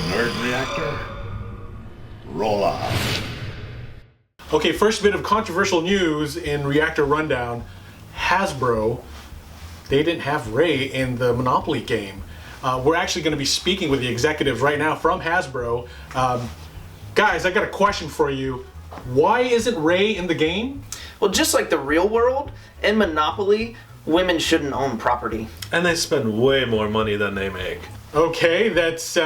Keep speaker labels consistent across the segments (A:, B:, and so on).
A: Nerd Reactor, roll on.
B: Okay, first bit of controversial news in Reactor Rundown. Hasbro, they didn't have Ray in the Monopoly game. We're actually going to be speaking with the executives right now from Hasbro. Guys, I got a question for you. Why isn't Ray in the game?
C: Well, just like the real world, in Monopoly, women shouldn't own property.
D: And they spend way more money than they make.
B: Okay, that's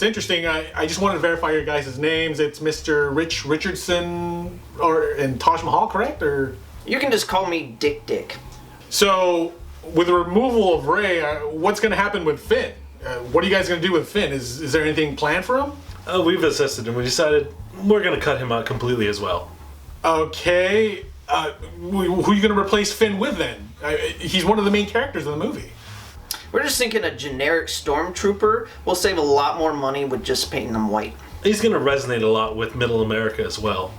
B: interesting. I just wanted to verify your guys' names. It's Mr. Rich Richardson and Taj Mahal, correct? Or
C: You can just call me Dick.
B: so, with the removal of Ray, what's going to happen with Finn? What are you guys going to do with Finn? Is there anything planned for him?
D: We've assessed and we decided we're going to cut him out completely as well.
B: Okay, who are you going to replace Finn with then? He's one of the main characters in the movie.
C: We're just thinking a generic stormtrooper will save a lot more money with just painting them white.
D: He's going to resonate a lot with Middle America as well.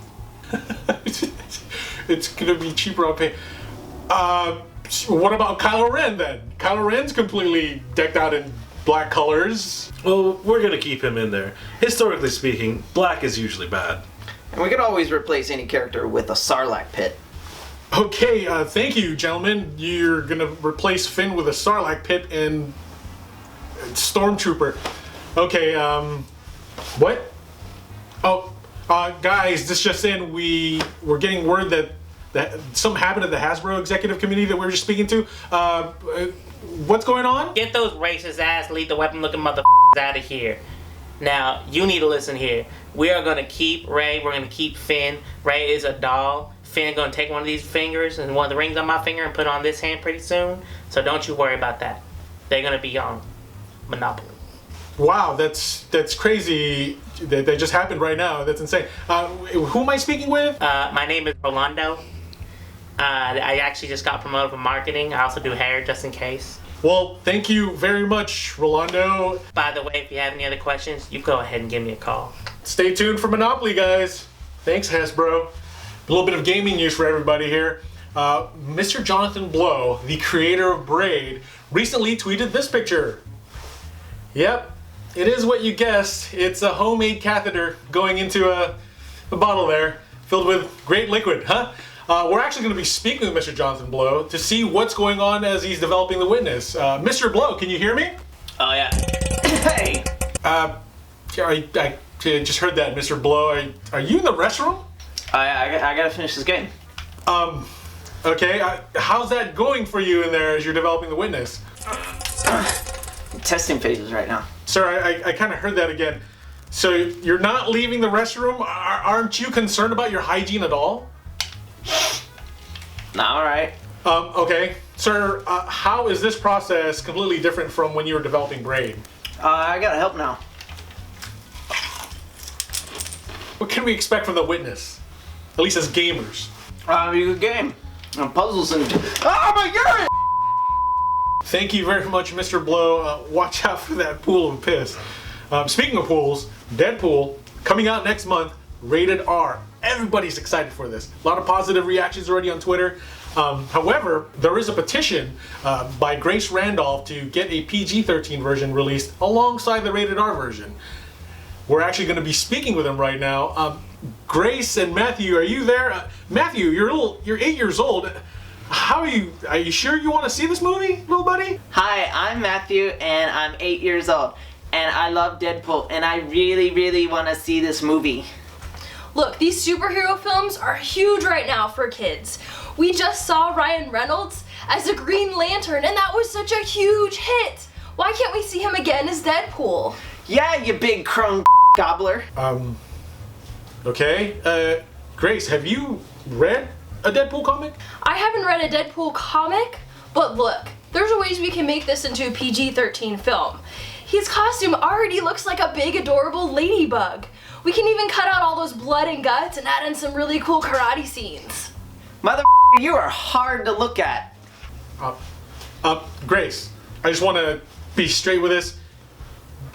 B: It's going to be cheaper on pay. What about Kylo Ren then? Kylo Ren's completely decked out in black colors.
D: Well, we're going to keep him in there. Historically speaking, black is usually bad.
C: And we could always replace any character with a Sarlacc pit.
B: Okay, thank you, gentlemen. You're gonna replace Finn with a Sarlacc pit and Stormtrooper. Okay, what? Oh, guys, this just in. We're getting word that something happened at the Hasbro executive committee that we were just speaking to. What's going on?
E: Get those racist ass lethal weapon looking motherfuckers out of here. Now, you need to listen here. We are gonna keep Ray, we're gonna keep Finn. Ray is a doll. Finn gonna take one of these fingers and one of the rings on my finger and put it on this hand pretty soon. So don't you worry about that. They're gonna be on Monopoly.
B: Wow, that's crazy. That just happened right now. That's insane. Who am I speaking with?
E: My name is Rolando. I actually just got promoted from marketing. I also do hair just in case.
B: Well, thank you very much, Rolando.
E: By the way, if you have any other questions, you go ahead and give me a call.
B: Stay tuned for Monopoly, guys. Thanks, Hasbro. A little bit of gaming news for everybody here. Mr. Jonathan Blow, the creator of Braid, recently tweeted this picture. Yep, it is what you guessed. It's a homemade catheter going into a bottle there, filled with great liquid, huh? We're actually going to be speaking with Mr. Jonathan Blow to see what's going on as he's developing the witness. Mr. Blow, can you hear me?
C: Oh, yeah. Hey!
B: I just heard that, Mr. Blow. Are you in the restroom?
C: I gotta finish this game.
B: Okay. How's that going for you in there as you're developing the witness?
C: Testing phases right now.
B: Sir, I kind of heard that again. So you're not leaving the restroom? Aren't you concerned about your hygiene at all?
C: Nah, alright.
B: Okay. Sir, how is this process completely different from when you were developing Braid?
C: I gotta help now.
B: What can we expect from the witness? At least as gamers.
C: Be a good game. Puzzles and... Oh my god!
B: Thank you very much, Mr. Blow. Watch out for that pool of piss. Speaking of pools, Deadpool, coming out next month, rated R. Everybody's excited for this. A lot of positive reactions already on Twitter. However, there is a petition by Grace Randolph to get a PG-13 version released alongside the rated R version. We're actually going to be speaking with him right now. Grace and Matthew, are you there? Matthew, you're 8 years old. How are you? Are you sure you want to see this movie, little buddy?
F: Hi, I'm Matthew, and I'm 8 years old, and I love Deadpool, and I really, really want to see this movie.
G: Look, these superhero films are huge right now for kids. We just saw Ryan Reynolds as a Green Lantern, and that was such a huge hit. Why can't we see him again as Deadpool?
F: Yeah, you big crone gobbler.
B: Okay. Grace, have you read a Deadpool comic?
G: I haven't read a Deadpool comic, but look, there's ways we can make this into a PG-13 film. His costume already looks like a big adorable ladybug. We can even cut out all those blood and guts and add in some really cool karate scenes.
F: Mother, you are hard to look at.
B: Grace, I just want to be straight with this.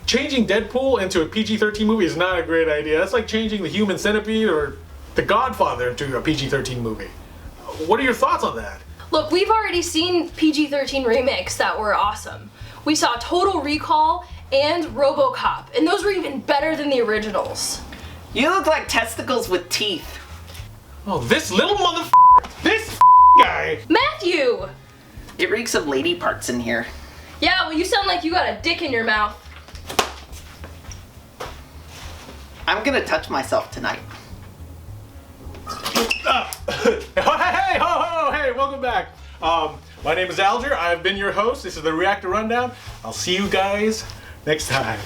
B: Changing Deadpool into a PG-13 movie is not a great idea. That's like changing the Human Centipede or The Godfather into a PG-13 movie. What are your thoughts on that?
G: Look, we've already seen PG-13 remakes that were awesome. We saw Total Recall and RoboCop, and those were even better than the originals.
F: You look like testicles with teeth.
B: Oh, this little this guy.
G: Matthew!
F: It reeks of lady parts in here.
G: Yeah, well, you sound like you got a dick in your mouth.
F: I'm gonna touch myself tonight.
B: Hey, welcome back. My name is Alger. I've been your host. This is the Reactor Rundown. I'll see you guys next time.